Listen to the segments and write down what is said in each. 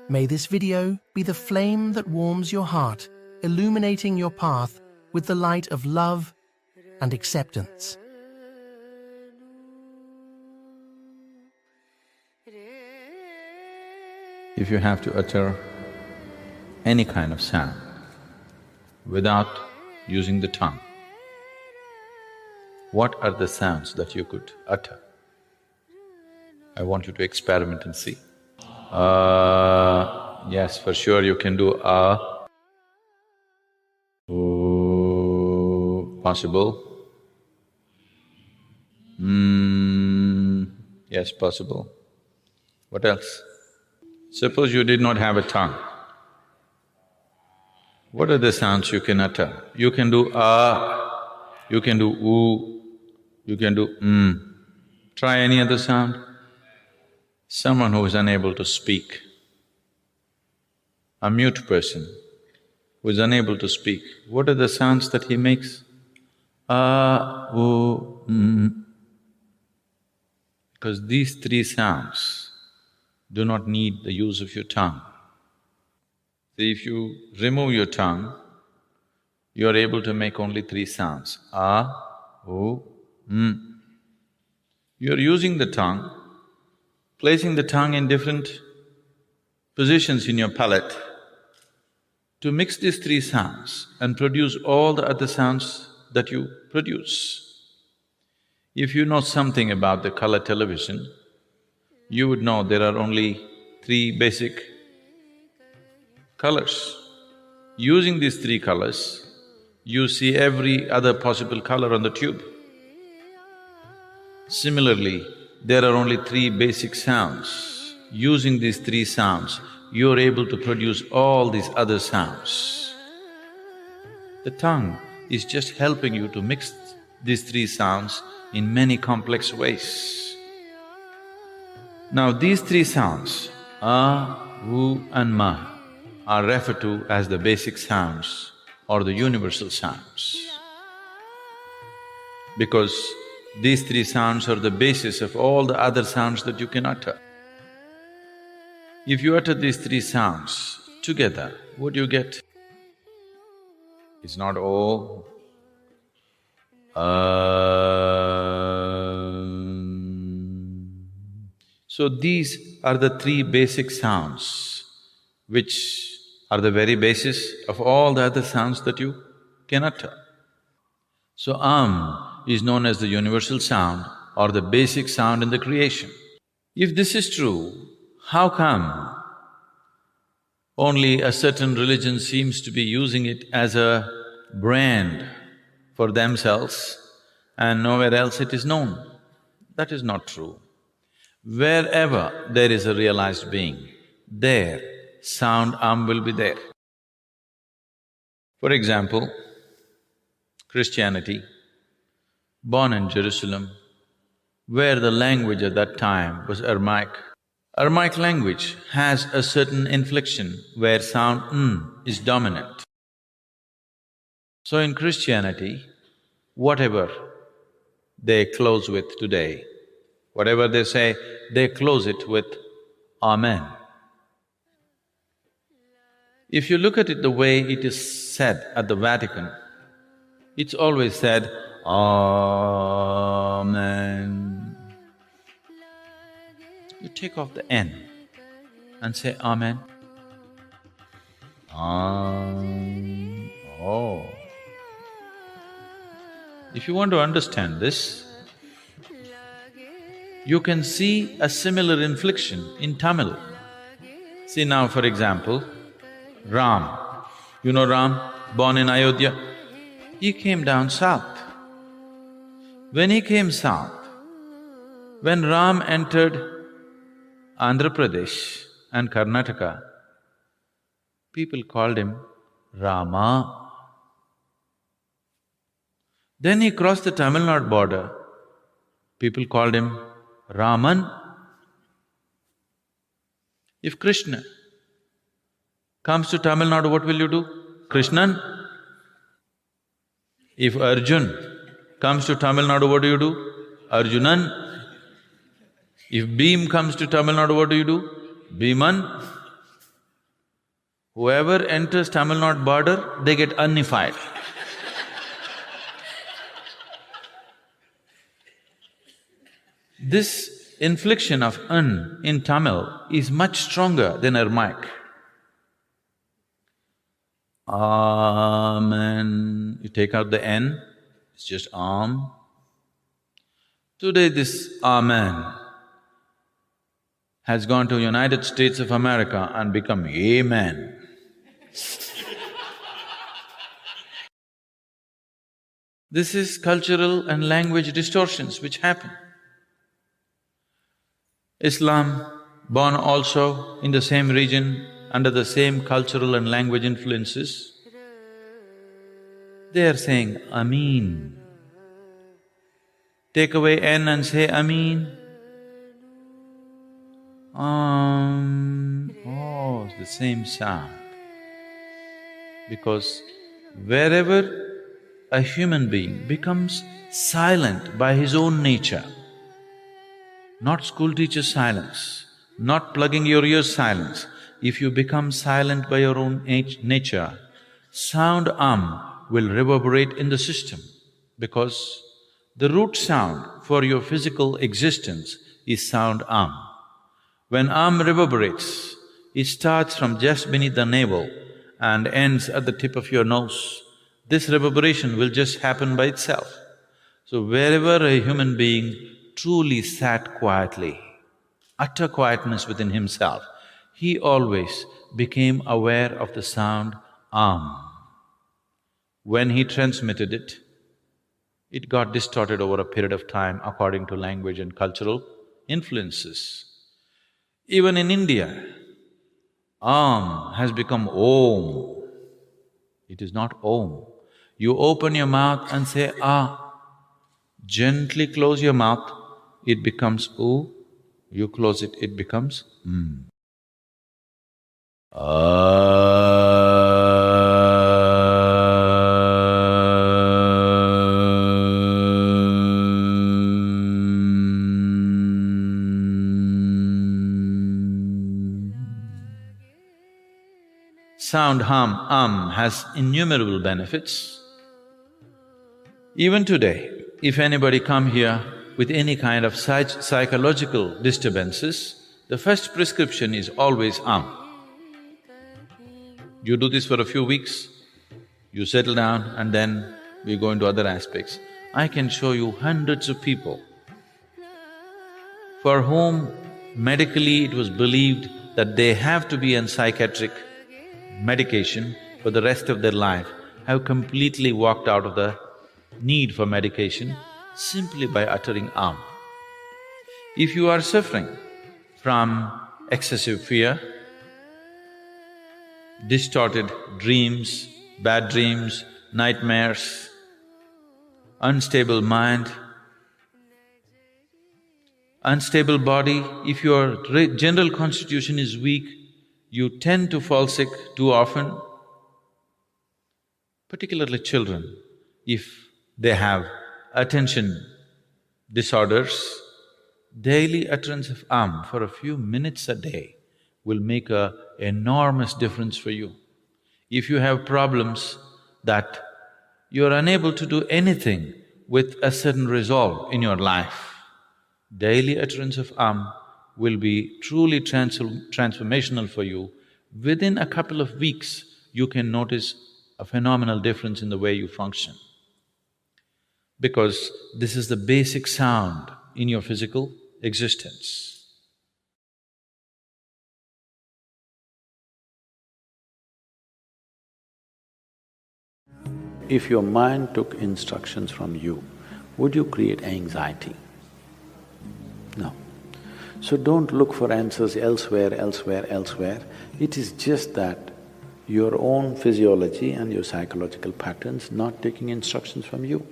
May this video be the flame that warms your heart, illuminating your path with the light of love and acceptance. If you have to utter any kind of sound without using the tongue, what are the sounds that you could utter? I want you to experiment and see. Yes, for sure you can do possible. Yes, possible. What else? Suppose you did not have a tongue. What are the sounds you can utter? You can do you can do you can do Try any other sound. Someone who is unable to speak, a mute person who is unable to speak, what are the sounds that he makes? Because these three sounds do not need the use of your tongue. See, if you remove your tongue, you are able to make only three sounds, You are using the tongue, placing the tongue in different positions in your palate to mix these three sounds and produce all the other sounds that you produce. If you know something about the color television, you would know there are only three basic colors. Using these three colors, you see every other possible color on the tube. Similarly, there are only three basic sounds. Using these three sounds, you are able to produce all these other sounds. The tongue is just helping you to mix these three sounds in many complex ways. Now these three sounds, and ma, are referred to as the basic sounds or the universal sounds. Because these three sounds are the basis of all the other sounds that you can utter. If you utter these three sounds together, what do you get? It's not oh, So these are the three basic sounds which are the very basis of all the other sounds that you can utter. So is known as the universal sound or the basic sound in the creation. If this is true, how come only a certain religion seems to be using it as a brand for themselves and nowhere else it is known? That is not true. Wherever there is a realized being, there sound will be there. For example, Christianity, born in Jerusalem, where the language at that time was Aramaic. Aramaic language has a certain inflection where sound is dominant. So in Christianity, whatever they close with today, whatever they say, they close it with Amen. If you look at it the way it is said at the Vatican, it's always said, Amen. You take off the N and say Amen. Oh. If you want to understand this, you can see a similar inflection in Tamil. See now, for example, Ram. You know Ram, born in Ayodhya? He came down south. When he came south, when Ram entered Andhra Pradesh and Karnataka, people called him Rama. Then he crossed the Tamil Nadu border, people called him Raman. If Krishna comes to Tamil Nadu, what will you do? Krishnan. If Arjun comes to Tamil Nadu, what do you do? Arjunan. If beam comes to Tamil Nadu, what do? Beeman. Whoever enters Tamil Nadu border, they get unified. This infliction of un in Tamil is much stronger than Aramaic. Amen. You take out the N, it's just Am. Today this Amen has gone to United States of America and become Amen. This is cultural and language distortions which happen. Islam, born also in the same region, under the same cultural and language influences, they are saying Ameen. Take away N and say Ameen. Oh, it's the same sound. Because wherever a human being becomes silent by his own nature, not school teacher silence, not plugging your ears silence, if you become silent by your own nature, sound will reverberate in the system, because the root sound for your physical existence is sound When reverberates, it starts from just beneath the navel and ends at the tip of your nose. This reverberation will just happen by itself. So wherever a human being truly sat quietly, utter quietness within himself, he always became aware of the sound When he transmitted it, it got distorted over a period of time according to language and cultural influences. Even in India, has become Om. It is not Om. You open your mouth and say gently close your mouth, it becomes U. You close it, it becomes Sound has innumerable benefits. Even today, if anybody come here with any kind of psychological disturbances, the first prescription is always You do this for a few weeks, you settle down and then we go into other aspects. I can show you hundreds of people for whom medically it was believed that they have to be on psychiatric medication for the rest of their life, have completely walked out of the need for medication simply by uttering If you are suffering from excessive fear, distorted dreams, bad dreams, nightmares, unstable mind, unstable body, if your general constitution is weak, you tend to fall sick too often, particularly children, if they have attention disorders, daily utterance of for a few minutes a day will make an enormous difference for you. If you have problems that you are unable to do anything with a certain resolve in your life, daily utterance of will be truly transformational for you. Within a couple of weeks, you can notice a phenomenal difference in the way you function. Because this is the basic sound in your physical existence. If your mind took instructions from you, would you create anxiety? No. So don't look for answers elsewhere, elsewhere, elsewhere. It is just that your own physiology and your psychological patterns not taking instructions from you.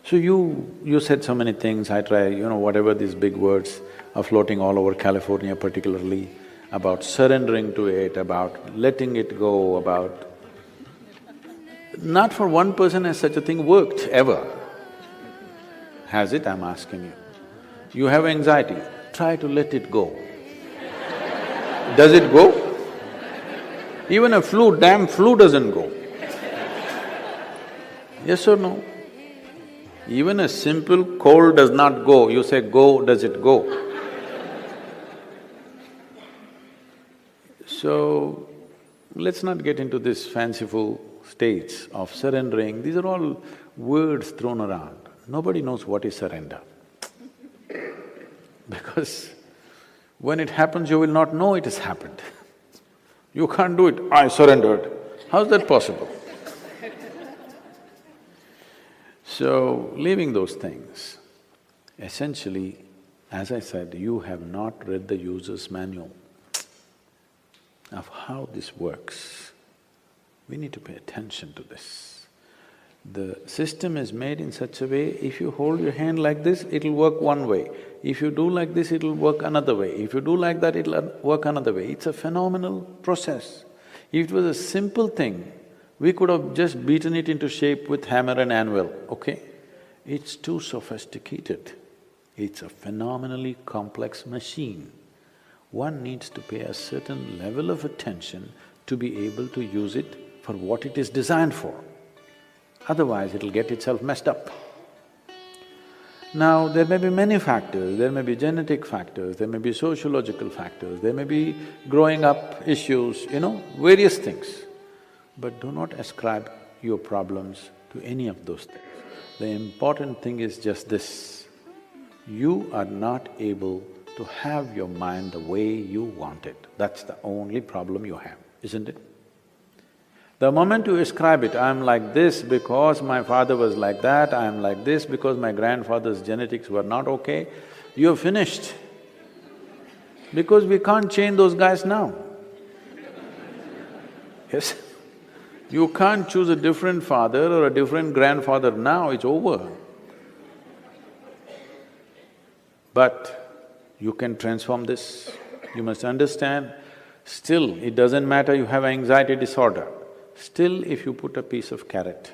So you said so many things, I try, whatever these big words are floating all over California particularly, about surrendering to it, about letting it go, about… Not for one person has such a thing worked, ever. Has it, I'm asking you? You have anxiety, try to let it go. Does it go? Even a damn flu doesn't go. Yes or no? Even a simple cold does not go. You say go, does it go? So, let's not get into this fanciful states of surrendering. These are all words thrown around. Nobody knows what is surrender. Because when it happens, you will not know it has happened. You can't do it, I surrendered. How's that possible? So, leaving those things, essentially, as I said, you have not read the user's manual of how this works. We need to pay attention to this. The system is made in such a way, if you hold your hand like this, it'll work one way. If you do like this, it'll work another way. If you do like that, it'll work another way. It's a phenomenal process. If it was a simple thing, we could have just beaten it into shape with hammer and anvil, okay? It's too sophisticated. It's a phenomenally complex machine. One needs to pay a certain level of attention to be able to use it for what it is designed for. Otherwise, it'll get itself messed up. Now, there may be many factors, there may be genetic factors, there may be sociological factors, there may be growing up issues, various things. But do not ascribe your problems to any of those things. The important thing is just this: you are not able to have your mind the way you want it. That's the only problem you have, isn't it? The moment you ascribe it, I'm like this because my father was like that, I'm like this because my grandfather's genetics were not okay, you're finished. Because we can't change those guys now. Yes? You can't choose a different father or a different grandfather now, it's over. But you can transform this. You must understand, still it doesn't matter you have anxiety disorder. Still, if you put a piece of carrot,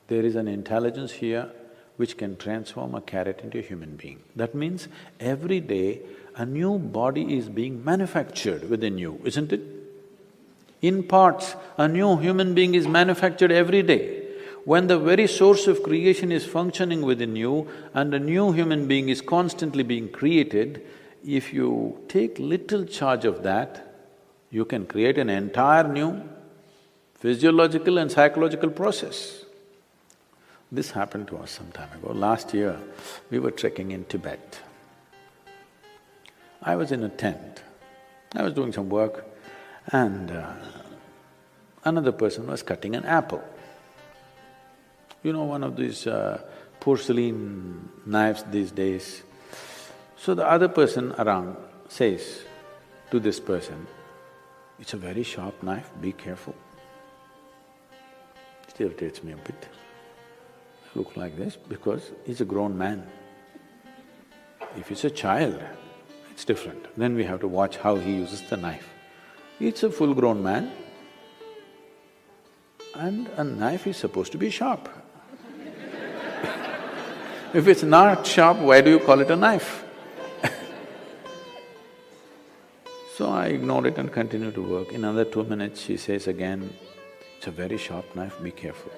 there is an intelligence here which can transform a carrot into a human being. That means every day a new body is being manufactured within you, isn't it? In parts, a new human being is manufactured every day. When the very source of creation is functioning within you and a new human being is constantly being created, if you take little charge of that, you can create an entire new physiological and psychological process. This happened to us some time ago. Last year, we were trekking in Tibet. I was in a tent, I was doing some work and another person was cutting an apple. You know, one of these porcelain knives these days. So the other person around says to this person, "It's a very sharp knife, be careful." It irritates me a bit. I look like this because he's a grown man. If it's a child, it's different. Then we have to watch how he uses the knife. It's a full-grown man and a knife is supposed to be sharp. If it's not sharp, why do you call it a knife? So I ignored it and continued to work. In another 2 minutes, she says again, "It's a very sharp knife, be careful."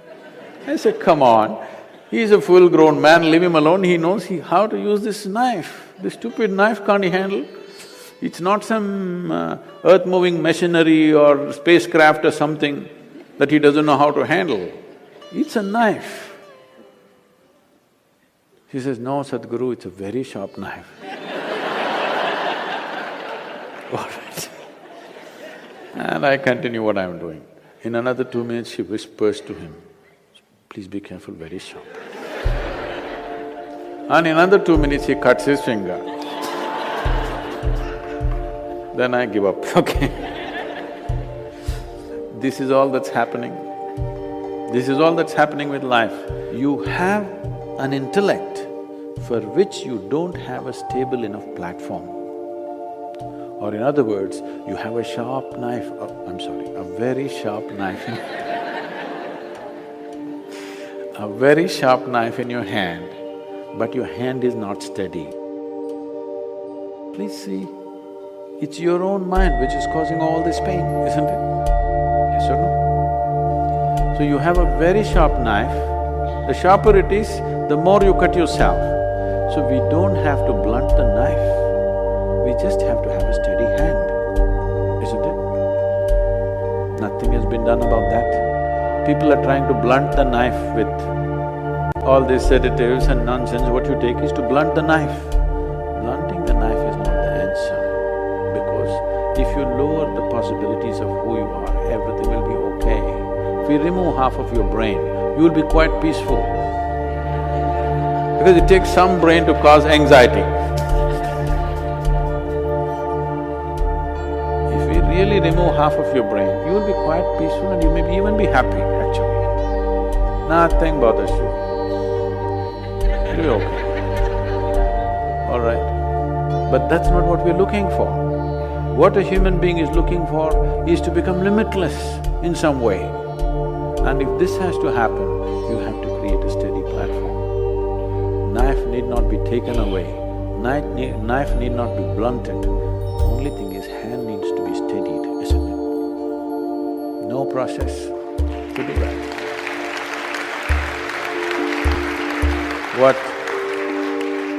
I said, "Come on, he's a full-grown man, leave him alone, he knows how to use this knife. This stupid knife can't he handle? It's not some earth-moving machinery or spacecraft or something that he doesn't know how to handle. It's a knife." She says, "No, Sadhguru, it's a very sharp knife." All right. And I continue what I'm doing. In another 2 minutes, she whispers to him, "Please be careful, very sharp." And in another 2 minutes, he cuts his finger. Then I give up, okay. This is all that's happening. This is all that's happening with life. You have an intellect for which you don't have a stable enough platform. Or in other words, you have a sharp knife, a very sharp knife a very sharp knife in your hand, but your hand is not steady. Please see, it's your own mind which is causing all this pain, isn't it? Yes or no? So you have a very sharp knife, the sharper it is, the more you cut yourself. So we don't have to blunt the knife, we just have to have a steady hand, isn't it? Nothing has been done about that. People are trying to blunt the knife with all these sedatives and nonsense. What you take is to blunt the knife. Blunting the knife is not the answer, because if you lower the possibilities of who you are, everything will be okay. If you remove half of your brain, you will be quite peaceful. Because it takes some brain to cause anxiety. If we really remove half of your brain, you will be quite peaceful and you may even be happy actually. Nothing bothers you. You'll be okay. All right. But that's not what we're looking for. What a human being is looking for is to become limitless in some way. And if this has to happen, you have to create a steady platform. Knife need not be taken away, knife need not be blunted. Only thing is, hand needs to be steadied, isn't it? No process to do that.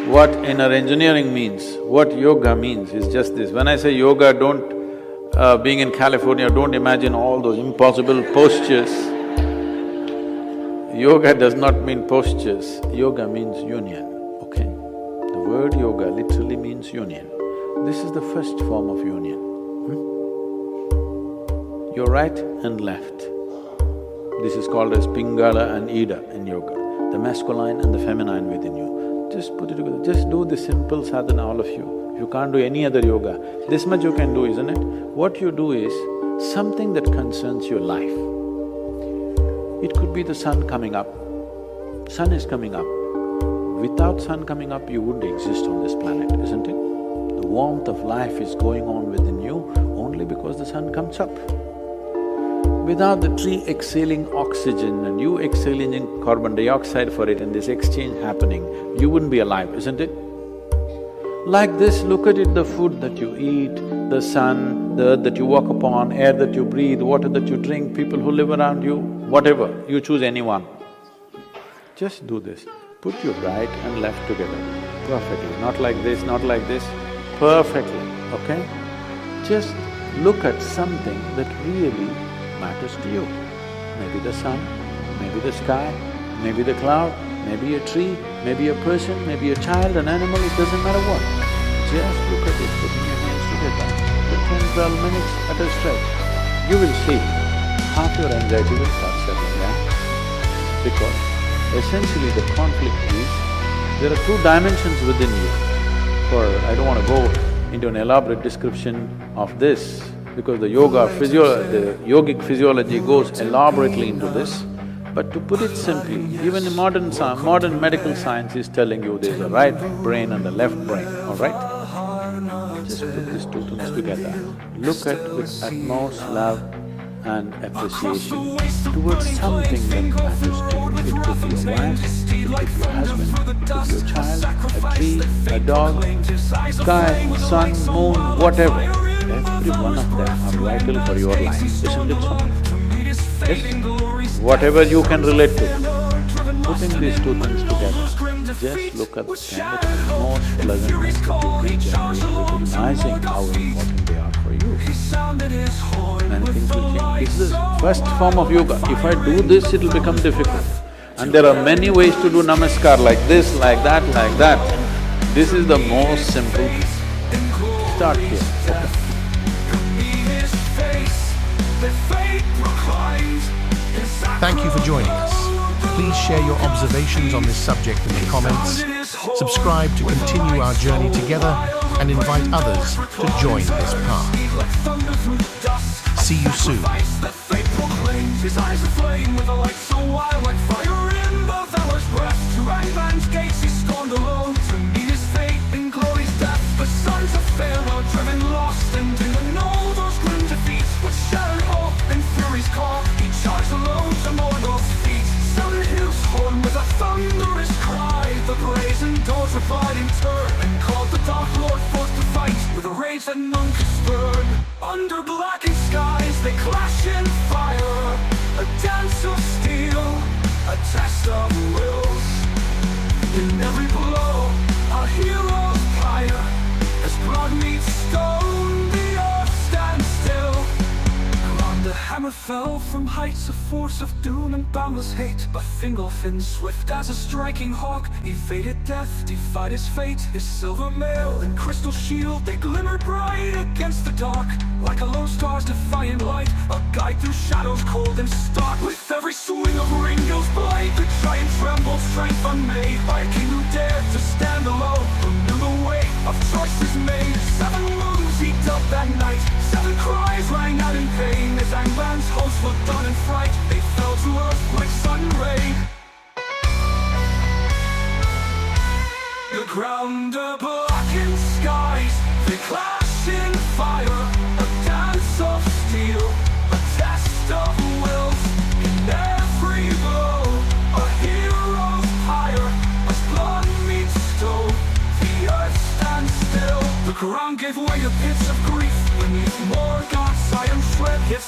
What inner engineering means, what yoga means is just this. When I say yoga, being in California, don't imagine all those impossible postures. Yoga does not mean postures, yoga means union, okay? The word yoga literally means union. This is the first form of union. Your right and left. This is called as Pingala and Ida in yoga, the masculine and the feminine within you. Just put it together, just do the simple sadhana, all of you. You can't do any other yoga, this much you can do, isn't it? What you do is something that concerns your life. It could be the sun coming up. Sun is coming up. Without sun coming up, you wouldn't exist on this planet, isn't it? The warmth of life is going on within you only because the sun comes up. Without the tree exhaling oxygen and you exhaling carbon dioxide for it and this exchange happening, you wouldn't be alive, isn't it? Like this, look at it, the food that you eat, the sun, the earth that you walk upon, air that you breathe, water that you drink, people who live around you, whatever, you choose anyone. Just do this, put your right and left together perfectly, not like this, not like this, perfectly, okay? Just look at something that really matters to you. Maybe the sun, maybe the sky, maybe the cloud, maybe a tree, maybe a person, maybe a child, an animal, it doesn't matter what. Just look at it, putting your hands together for 10–12 minutes at a stretch. You will see half your anxiety will start settling down. Because essentially the conflict is, there are two dimensions within you. I don't want to go into an elaborate description of this, because the yogic physiology goes elaborately into this. But to put it simply, even the modern medical science is telling you there's a right brain and a left brain, all right? Just put these two things together. Look at with utmost love and appreciation towards something that matters to you. It could be your wife, it could be your husband, it could be your child, a tree, a dog, sky, sun, moon, whatever. Every one of them are vital for your life, isn't it so? Yes? Whatever you can relate to, putting these two things together, just look at the kind of most pleasantness that you can generate, recognizing how important they are for you. Many things will change. This is the first form of yoga. If I do this, it'll become difficult. And there are many ways to do namaskar, like this, like that, like that. This is the most simple. Start here, okay. Thank you for joining us. Please share your observations on this subject in the comments, subscribe to continue our journey together, and invite others to join this path. See you soon. His eyes aflame with a light so wild like fire in both hours' breath. To Rangvan's gates he stormed alone to meet his fate in Chloe's death. But sons of Pharaoh driven lost and didn't know those grim defeats. With shattered hope and fury's call, he charged alone to Mordor's feet. Sounded his horn with a thunderous cry. The brazen doors replied in turn and called the Dark Lord forth to fight. blades that none could spurn. Under blackened skies they clash in fire, a dance of steel, a test of wills. In every blow, a hero's pyre. As blood meets stone, the earth stands still. On the hammer fell from heights, a force of doom and boundless hate. But Fingolfin, swift as a striking hawk, evaded death, defied his fate. His silver mail and crystal shield, they glimmered bright against the dark. Like a lone star's defiant light, a guide through shadows cold and stark. With every swing of Ringill's blade, the giant trembled, strength unmade. By a king who dared to stand alone, who knew the weight of choices made. 7 wounds he dealt that night, 7 cries rang out in pain. As Angband's hosts looked on in fright, they fell to earth like sudden rain. The ground, a blackened skies, they clash in fire, a dance of steel, a test of wills. In every blow, a hero's pyre. As blood meets stone, the earth stands still. The ground gave way to pits of grief, beneath Morgoth's iron tread. Yet